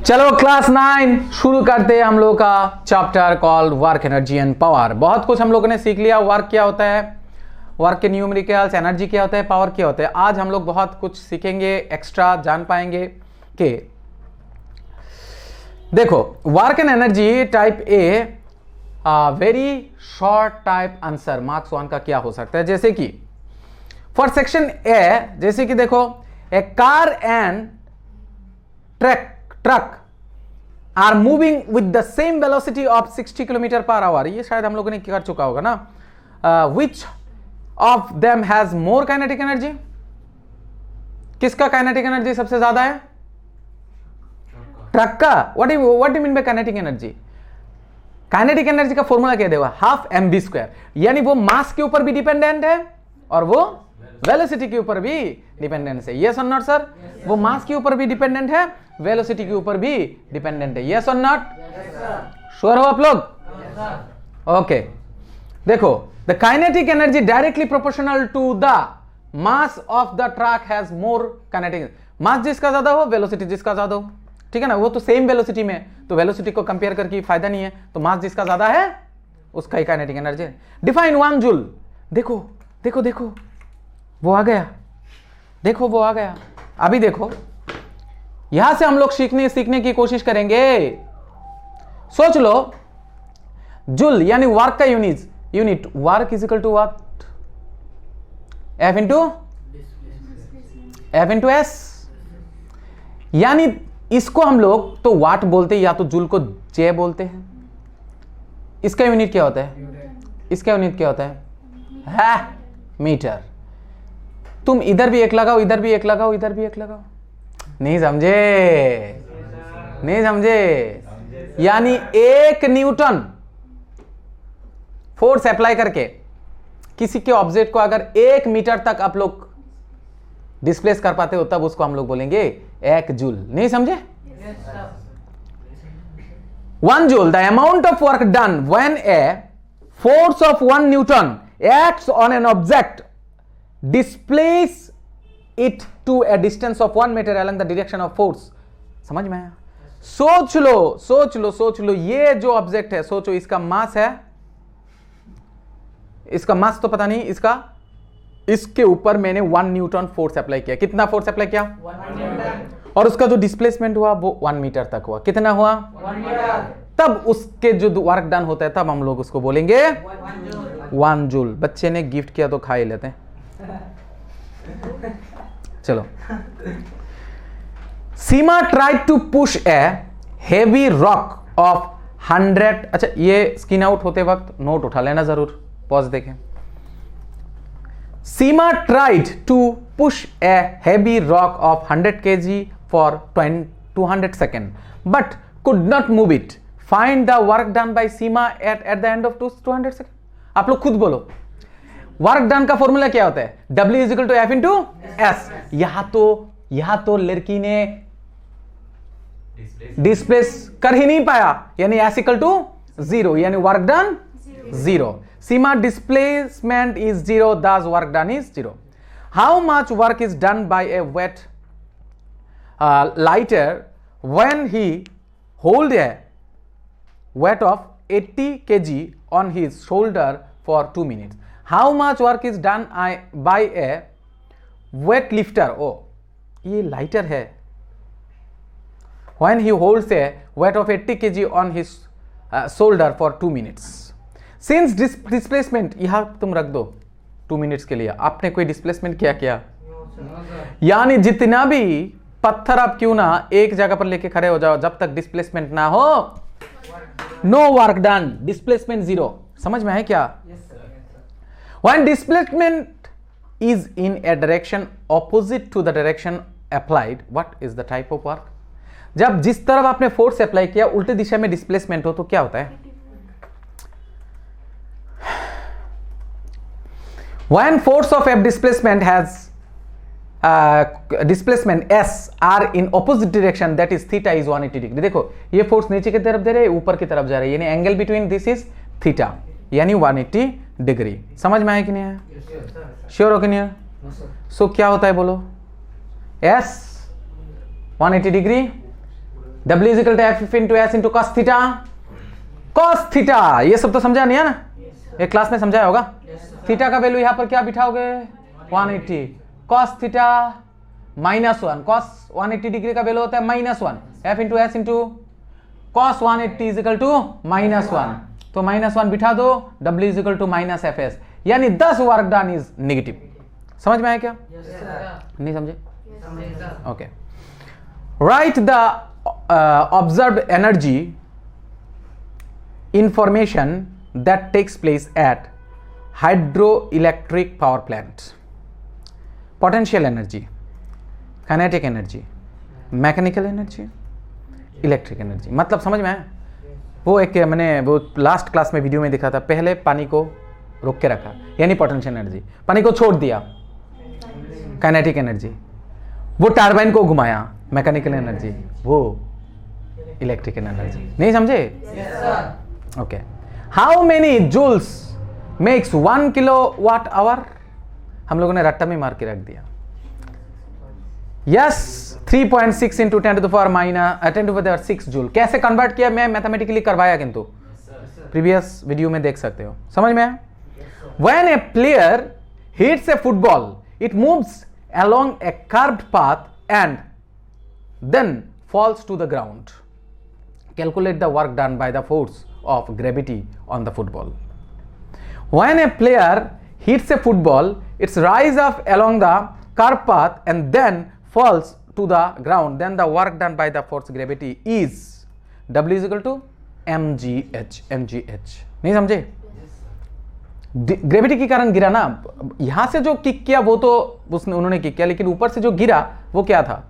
चलो क्लास 9 शुरू करते हैं हम लोग का chapter called work energy and power. बहुत कुछ हम लोगों ने सीख लिया, वर्क क्या होता है, वर्क के न्यूमेरिकल्स, एनर्जी क्या होता है, पावर क्या होता है। आज हम लोग बहुत कुछ सीखेंगे, एक्स्ट्रा जान पाएंगे कि देखो work and energy type a very short type answer marks 1 का क्या हो सकता है। जैसे कि फॉर सेक्शन ए, जैसे कि देखो a car and truck are moving with the same velocity of 60 kilometre per hour. ये शायद हम लोगों ने कर चुका होगा ना। Which of them has more kinetic energy? किसका काइनेटिक एनर्जी सबसे ज्यादा है? ट्रक का। What do mean by kinetic energy? Kinetic energy का फॉर्मूला क्या देगा? Half mv²। यानी वो मास के ऊपर भी डिपेंडेंट है और वो वेलोसिटी के ऊपर भी डिपेंडेंट है। यस और नॉट सर? वो मास के ऊपर भी डिपेंडेंट है, वेलोसिटी के ऊपर भी डिपेंडेंट है। यस और नॉट? श्योर हो आप लोग? ओके देखो the kinetic energy directly proportional to the mass of the truck has more kinetic. Mass जिसका ज्यादा हो, वेलोसिटी जिसका ज्यादा हो, ठीक है ना। वो तो सेम वेलोसिटी में, तो वेलोसिटी को कंपेयर करके फायदा नहीं है, तो मास जिसका ज्यादा है उसका ही काइनेटिक एनर्जी है। Define 1 joule. देखो देखो देखो वो आ गया, देखो वो आ गया। अभी देखो यहां से हम लोग सीखने की कोशिश करेंगे। सोच लो जूल यानी वर्क का unit work is equal to what? F into S. यानी इसको हम लोग तो वाट बोलते हैं या तो जूल को जे बोलते हैं। इसका यूनिट क्या होता है? इसका यूनिट क्या होता है? मीटर। तुम इधर भी एक लगाओ, इधर भी एक लगाओ, इधर भी एक लगाओ। नहीं समझे? नहीं समझे? यानी 1 न्यूटन फोर्स अप्लाई करके किसी के ऑब्जेक्ट को अगर 1 मीटर तक आप लोग डिस्प्लेस कर पाते हो तब उसको हम लोग बोलेंगे 1 जूल। नहीं समझे? 1 joule the amount of work done when a force of 1 Newton acts on an object displace it to a distance of 1 meter along the direction of force। समझ में आया? सोच लो ये जो ऑब्जेक्ट है, सोचो इसका मास है, इसका मास तो पता नहीं, इसके ऊपर मैंने 1 न्यूटन फोर्स अप्लाई किया। कितना फोर्स अप्लाई किया? 1 न्यूटन। और उसका जो डिस्प्लेसमेंट हुआ वो 1 मीटर तक हुआ। कितना हुआ? 1 मीटर। तब उसके जो वर्क डन होता है तब हम लोग उसको बोलेंगे 1 जूल। बच्चे ने गिफ्ट किया तो खा ही लेते हैं। चलो Seema tried to push a heavy rock of 100। अच्छा ये स्किन आउट होते वक्त नोट उठा लेना जरूर, पॉज देखें। Seema tried to push a heavy rock of 100 kg for 200 second but could not move it. Find the work done by Seema at the end of 200 second. आप लोग खुद बोलो वर्क डन का फॉर्मूला क्या होता है? W is equal to F into S. यहां तो लड़की ने डिस्प्लेस कर ही नहीं पाया, यानी S इक्वल टू 0, यानी वर्क डन 0। सीमा displacement is 0, thus work done is 0। How much work is done by a weight lifter when he hold a weight of 80 kg on his shoulder for 2 minutes? How much work is done by a weightlifter? Oh, ये lighter है। When he holds a weight of 80 kg on his shoulder for 2 minutes. Since displacement, यहाँ तुम रख दो 2 minutes के लिए। आपने कोई डिस्प्लेसमेंट किया? यानी जितना भी पत्थर आप क्यों ना एक जगह पर लेके खड़े हो जाओ, जब तक डिस्प्लेसमेंट ना हो नो वर्क डन, डिस्प्लेसमेंट 0। समझ में है क्या? When displacement is in a direction opposite to the direction applied, what is the type of work? जब जिस तरफ आपने फोर्स अप्लाई किया उल्टे दिशा में डिस्प्लेसमेंट हो तो क्या होता है? When force of F displacement has displacement S are in opposite direction, that is theta is 180 degree। देखो ये फोर्स नीचे की तरफ दे रहे हैं, ऊपर की तरफ जा रहे हैं, यानी angle between this is theta, यानी 180 डिग्री। समझ में आया कि नहीं आया? श्योर हो कि नहीं आया? सो क्या होता है बोलो? S 180 degree W is equal to F into S into cos theta. cos theta ये सब तो समझा नहीं है ना, एक क्लास में समझाया होगा। थीटा का वैल्यू यहां पर क्या बिठाओगे 180, cos थीटा -1, cos 180 डिग्री का वैल्यू होता है -1, F into S into cos 180 is equal to -1, तो -1 बिठा दो, W is equal to -FS, यानी 10 वर्क डन इज नेगेटिव। समझ में आया क्या? नहीं समझे? Okay, write the observed energy information that takes place at hydroelectric power plant. Potential energy, kinetic energy, mechanical energy, electric energy, मतलब समझ में आया? वो एक मैंने वो लास्ट क्लास में वीडियो में दिखा था, पहले पानी को रोक के रखा यानी पोटेंशियल एनर्जी, पानी को छोड़ दिया काइनेटिक एनर्जी, वो टरबाइन को घुमाया मैकेनिकल एनर्जी, वो इलेक्ट्रिकल एनर्जी। नहीं समझे? Okay, how many joules makes 1 kilowatt hour? हम लोगों ने रट्टा में मार के रख दिया। Yes, 3.6 into 10⁻6 joule. कैसे कन्वर्ट किया मैं मैथमेटिकली करवाया, किंतु प्रीवियस वीडियो में देख सकते हो। समझ में? When a player hits a football, it moves along a curved path and then falls to the ground. Calculate the work done by the force of gravity on the football. When a player hits a football, it rises up along the curved path and then falls to the ground. Then the work done by the force gravity is W is equal to mgh. नहीं समझे? Gravity के कारण गिरा ना, यहां से जो kick किया वो तो उन्होंने किक किया, लेकिन ऊपर से जो गिरा वो क्या था?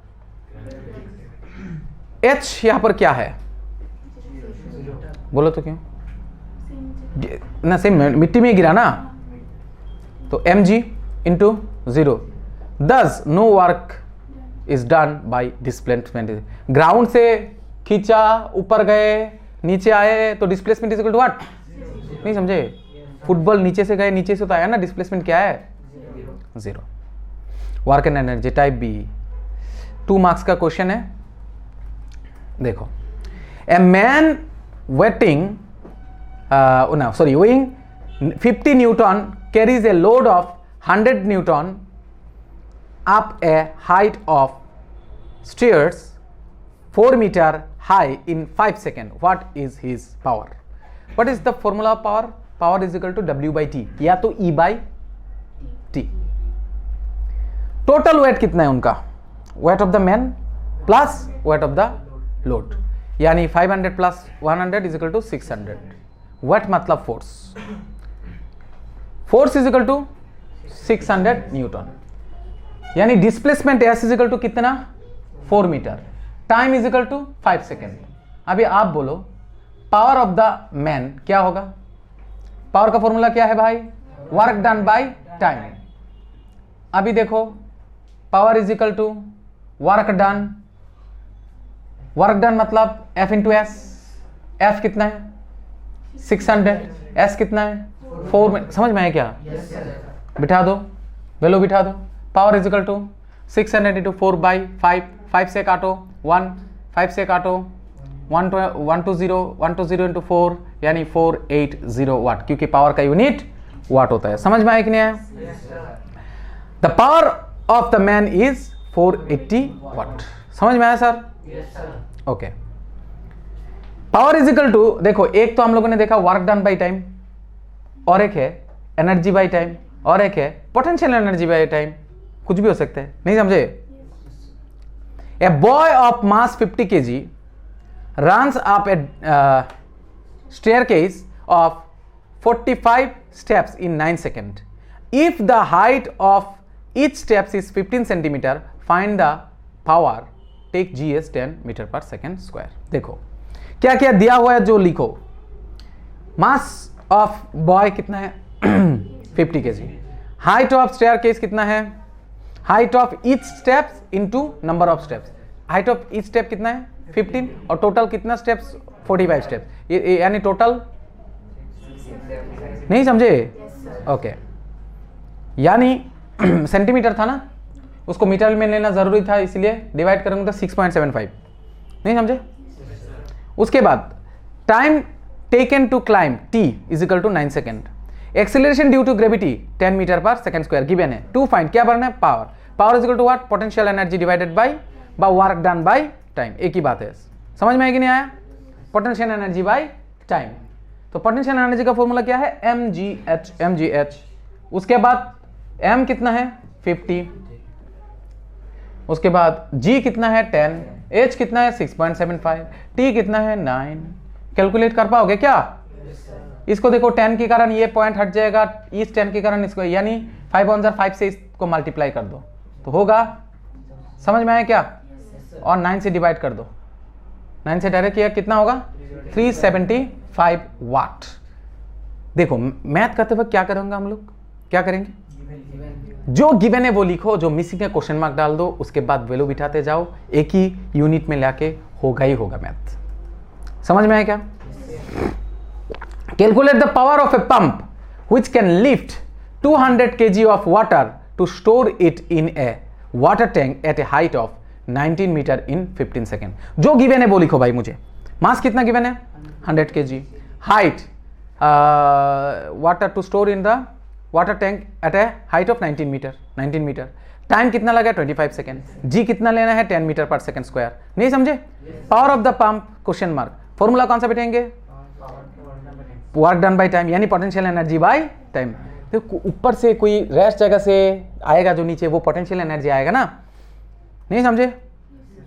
H यहां पर क्या है बोलो तो? क्यों ना, सेम मिट्टी में गिरा ना, तो mg into 0, thus no work is done by displacement. Ground से खींचा, ऊपर गए, नीचे आए, तो displacement is equal to what? नहीं समझे? फुटबॉल नीचे से गए, नीचे से तो आया ना, डिस्प्लेसमेंट क्या है? 0। Work and energy type B, 2 marks का क्वेश्चन है, देखो। A man weighting weighing 50 newton carries a load of 100 Newton up a height of stairs 4 meter high in 5 seconds. What is his power? What is the formula of power? Power is equal to W by T, या तो E by T। Total weight कितना है उनका? Weight of the man plus weight of the load, यानी 500 plus 100 is equal to 600। Weight मतलब force, force is equal to 600 newton, यानी displacement S is equal to कितना? 4 metre, time is equal to 5 second. अभी आप बोलो power of the man क्या होगा? Power का फॉर्मूला क्या है भाई? Work done by time. अभी देखो, power is equal to work done, work done मतलब F इंटू एस। F कितना है? 600, S कितना है? 4 में। समझ में आया क्या? बिठा दो, वैल्यू बिठा दो। Power is equal to 600 into 4 by 5, 5 से काटो 1, 5 से काटो 120 इंटू 4, यानी 480 वाट, क्योंकि पावर का यूनिट वाट होता है। समझ में आया कि नहीं आया? The power of the man is 480 watt. समझ में आया sir? Okay, power is equal to, देखो एक तो हम लोगों ने देखा वर्क डन बाई टाइम, और एक है एनर्जी बाई टाइम, और एक है पोटेंशियल एनर्जी बाई टाइम, कुछ भी हो सकता है। नहीं समझे? A boy of mass 50 kg runs up a staircase of 45 steps in 9 seconds. If the height of each steps is 15 centimeter, find the power. Take G as 10 meter per second square. देखो क्या क्या दिया हुआ है जो लिखो। Mass of boy कितना है? 50 kg। हाइट ऑफ स्टेयरकेस कितना है? Height of each steps into number of steps. Height of each step कितना है? 15, और टोटल कितना स्टेप्स? 45 स्टेप्स, यानी टोटल नहीं समझे? ओके, यानी सेंटीमीटर था ना, उसको मीटर में लेना जरूरी था, इसलिए डिवाइड करेंगे तो 6.75। नहीं समझे? उसके बाद time taken to climb t is equal to 9 second, acceleration due to gravity 10 metre per second square given है। टू फाइंड, क्या भरना है, power. Power is equal to what, potential energy divided by work done by time, एक ही बात है। समझ में आया कि नहीं आया, पोटेंशियल एनर्जी बाय टाइम। तो पोटेंशियल एनर्जी का फॉर्मूला क्या है, mgh। उसके बाद m कितना है 50, उसके बाद g कितना है 10, h कितना है 6.75, t कितना है 9। कैलकुलेट कर पाओगे क्या? इसको देखो 10 के कारण ये पॉइंट हट जाएगा, इस 10 के कारण इसको, यानी 5/5 से इसको मल्टीप्लाई कर दो तो होगा, समझ में आया क्या? और 9 से डिवाइड कर दो, 9 से डायरेक्ट किया कितना होगा 375 वाट। देखो मैथ करते वक्त क्या करेंगे हम लोग, क्या करेंगे, जो गिवन है वो लिखो, जो मिसिंग है क्वेश्चन मार्क डाल दो, उसके बाद वैल्यू बिठाते जाओ, एक ही यूनिट में लाके होगा ही होगा मैथ। समझ में आया क्या? Calculate the power of a pump which can lift 200 kg of water to store it in a water tank at a height of 19 metre in 15 second. जो गिवन है वो लिखो भाई मुझे। मास कितना गिवन है 100 kg, height water to store in the water tank at a height of 19 metre, time कितना लगा 25 सेकेंड, जी कितना लेना है 10 मीटर पर सेकेंड स्क्वायर। नहीं समझे? Power of the pump question mark, formula कौन सा बैठेंगे, वर्क डन बाय टाइम, यानी पोटेंशियल एनर्जी बाय टाइम। तो ऊपर से कोई रेस्ट जगह से आएगा जो नीचे, वो पोटेंशियल एनर्जी आएगा ना। नहीं समझे?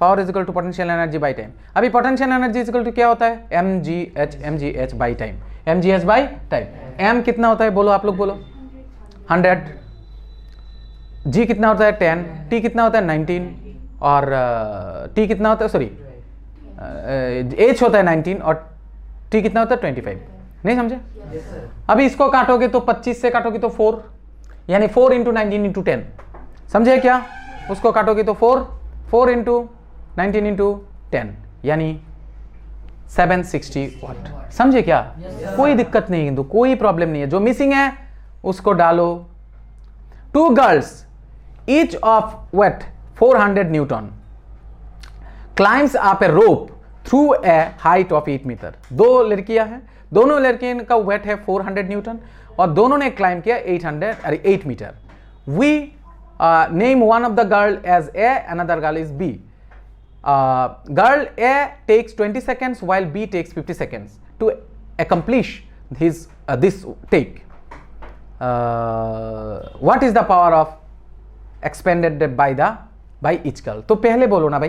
Power is equal to potential energy by time. अभी potential energy is equal to क्या होता है, mgh by time, mgh by time. m कितना होता है बोलो, आप लोग बोलो 100, g कितना होता है 10, t कितना होता है 19, और t कितना होता है, सॉरी h होता है 19 और t कितना होता है 25। नहीं समझे? अभी इसको काटोगे तो 25 से काटोगे तो 4, यानी 4 इंटू 19 इंटू 10। समझे क्या? उसको काटोगे तो 4 इंटू 19 इंटू 10, यानी 760 वाट। समझे क्या? कोई दिक्कत नहीं, किंतु कोई प्रॉब्लम नहीं है, जो मिसिंग है उसको डालो। 2 girls each of weight 400 newton climbs up a rope through a height of 8 metre. 2 लड़कियां हैं, दोनों लड़कियों का वेट है 400 न्यूटन और दोनों ने क्लाइम किया 8 metre. We name one of the girl as A, another girl is B. Girl A takes 20 seconds while B takes 50 seconds to accomplish this take. What is the power of expended by each girl? तो पहले बोलो ना भाई,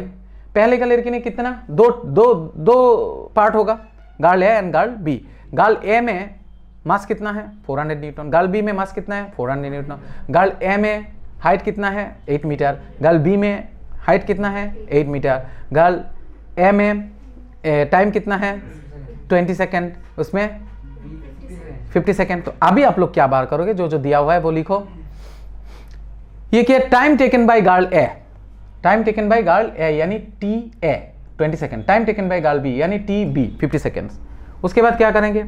पहले का लड़की ने कितना, दो पार्ट होगा, girl A and girl B. Girl A में मास कितना है 400 न्यूटन, गर्ल बी में मास कितना है 400 न्यूटन। गर्ल ए में हाइट कितना है 8 मीटर, गर्ल बी में हाइट कितना है 8 मीटर। गर्ल ए में टाइम कितना है 20 सेकेंड, उसमें 50 सेकेंड। तो अभी आप लोग क्या बार करोगे, जो जो दिया हुआ है वो लिखो। ये क्या, time taken by girl A, time taken by girl A यानी T A 20 second, time taken by girl B यानी टी बी 50 सेकेंड्स। उसके बाद क्या करेंगे,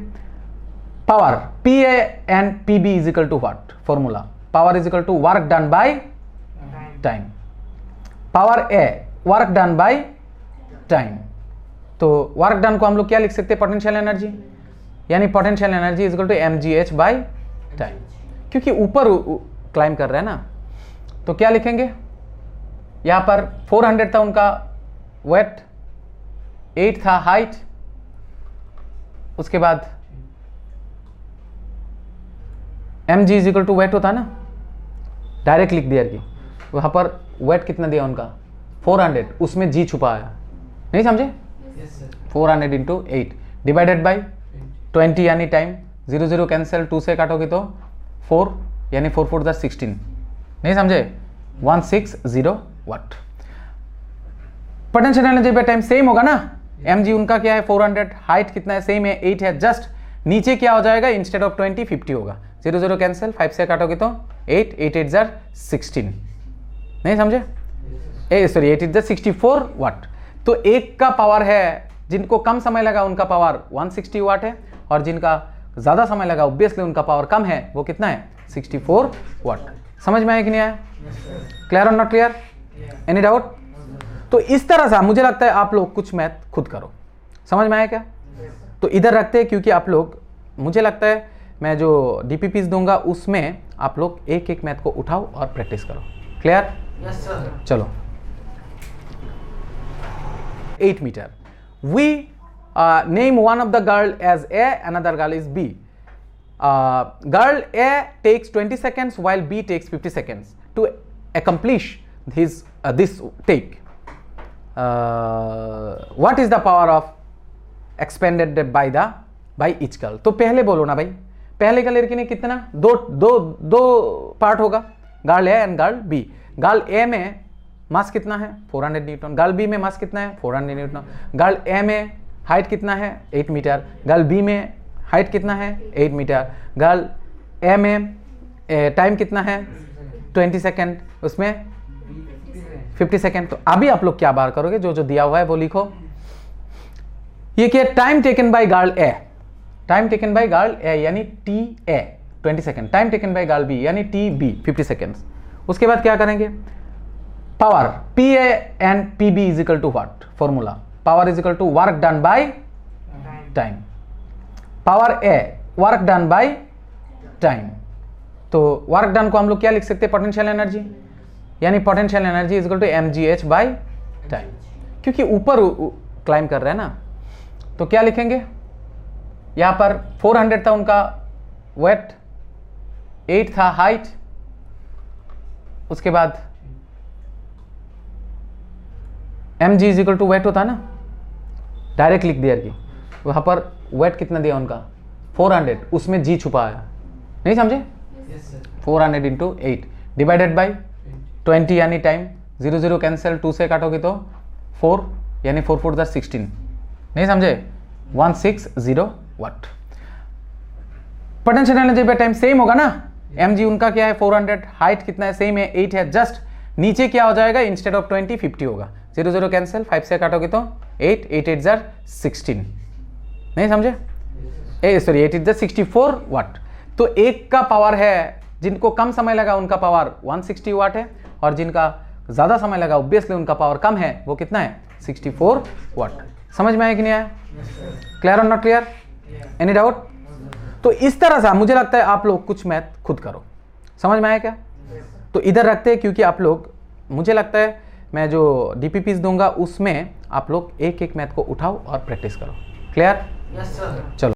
power P A and P B is equal to what, formula power is equal to work done by time. Power A work done by time, तो work done को हम लोग क्या लिख सकते हैं, पोटेंशियल एनर्जी, यानी potential energy is equal to mgh by time. क्योंकि ऊपर क्लाइम कर रहे हैं ना, तो क्या लिखेंगे, यहां पर 400 था उनका वेट, 8 था हाइट, उसके बाद mg is equal to weight होता है ना, डायरेक्ट लिख दिया कि वहां पर वेट कितना दिया उनका 400, उसमें g छुपा आया। नहीं समझे? 400 इंटू 8 डिवाइडेड बाई 20 यानी टाइम, 0 0 कैंसिल, 2 से काटोगे तो 4 यानी 4 4 द 16। नहीं समझे? 160 watt. Potential energy by time same होगा ना, mg उनका क्या है 400, हाइट कितना है सेम है 8 है, जस्ट नीचे क्या हो जाएगा, इंस्टेड ऑफ 20 50 होगा, 0 0 कैंसिल, 5 से काटोगे तो 8 8 8 जार 16। नहीं समझे? सॉरी 8 8 जार 64 वाट। तो एक का पावर है, जिनको कम समय लगा उनका पावर 160 वाट है, और जिनका ज्यादा समय लगा ऑब्वियसली उनका पावर कम है, वो कितना है 64 वाट। समझ में आया कि नहीं आया? क्लियर और नॉट क्लियर? Any doubt? तो इस तरह से मुझे लगता है आप लोग कुछ मैथ खुद करो, समझ में आया क्या? तो इधर रखते हैं, क्योंकि आप लोग, मुझे लगता है मैं जो DPPs दूंगा उसमें आप लोग एक एक मैथ को उठाओ और प्रैक्टिस करो। क्लियर? Yes sir. चलो 8 metre. We name one of the girl as A, another girl is B. Girl A takes 20 seconds while B takes 50 seconds to accomplish this take. What is the power of expended by each girl? तो पहले बोलो ना भाई, पहले का लड़की ने कितना, दो पार्ट होगा, girl A and girl B। Girl A में मास कितना है 400 न्यूटन, गर्ल B में मास कितना है 400 न्यूटन। गर्ल A में हाइट कितना है 8 मीटर, गर्ल B में हाइट कितना है 8 मीटर। गर्ल A में टाइम कितना है 20 सेकेंड, उसमें 50 सेकेंड। तो अभी आप लोग क्या बार करोगे, जो जो दिया हुआ है वो लिखो। ये क्या, time taken by girl A, time taken by girl A यानी TA 20 second, time taken by girl B यानी TB 50 सेकेंड्स। उसके बाद क्या करेंगे, power PA and PB is equal to what, formula power is equal to work done by time. Power A work done by time, तो work done को हम लोग क्या लिख सकते हैं, पोटेंशियल एनर्जी, यानी potential energy is equal to mgh by time. क्योंकि ऊपर क्लाइम कर रहे हैं ना, तो क्या लिखेंगे, यहां पर 400 था उनका वेट, 8 था हाइट, उसके बाद mg is equal to weight होता ना, डायरेक्ट लिख दिया कि वहां पर वेट कितना दिया उनका 400, उसमें g छुपा है, नहीं समझे? 400 इंटू 8 डिवाइडेड बाई 20 यानी टाइम, 0 0 कैंसिल, 2 से काटोगे तो 4 यानी 4 4 16, नहीं समझे? 160 watt. Potential energy by time same होगा ना, mg उनका क्या है 400, हाइट कितना है सेम है 8 है, जस्ट नीचे क्या हो जाएगा, इंस्टेड ऑफ 20 50 होगा, 0 0 कैंसिल, 5 से काटोगे तो 8 8 8 16, नहीं समझे? सॉरी 8 8 64 वाट। तो एक का पावर है, जिनको कम समय लगा उनका पावर 160 वाट है, और जिनका ज्यादा समय लगा ऑब्वियसली उनका पावर कम है, वो कितना है 64 वाट। समझ में आया कि नहीं आया? क्लियर और नॉट क्लियर? Any doubt? तो इस तरह से मुझे लगता है आप लोग कुछ मैथ खुद करो। समझ में आया क्या? तो इधर रखते हैं, क्योंकि आप लोग, मुझे लगता है मैं जो DPPs दूंगा उसमें आप लोग एक एक मैथ को उठाओ और प्रैक्टिस करो। क्लियर? Yes sir. चलो।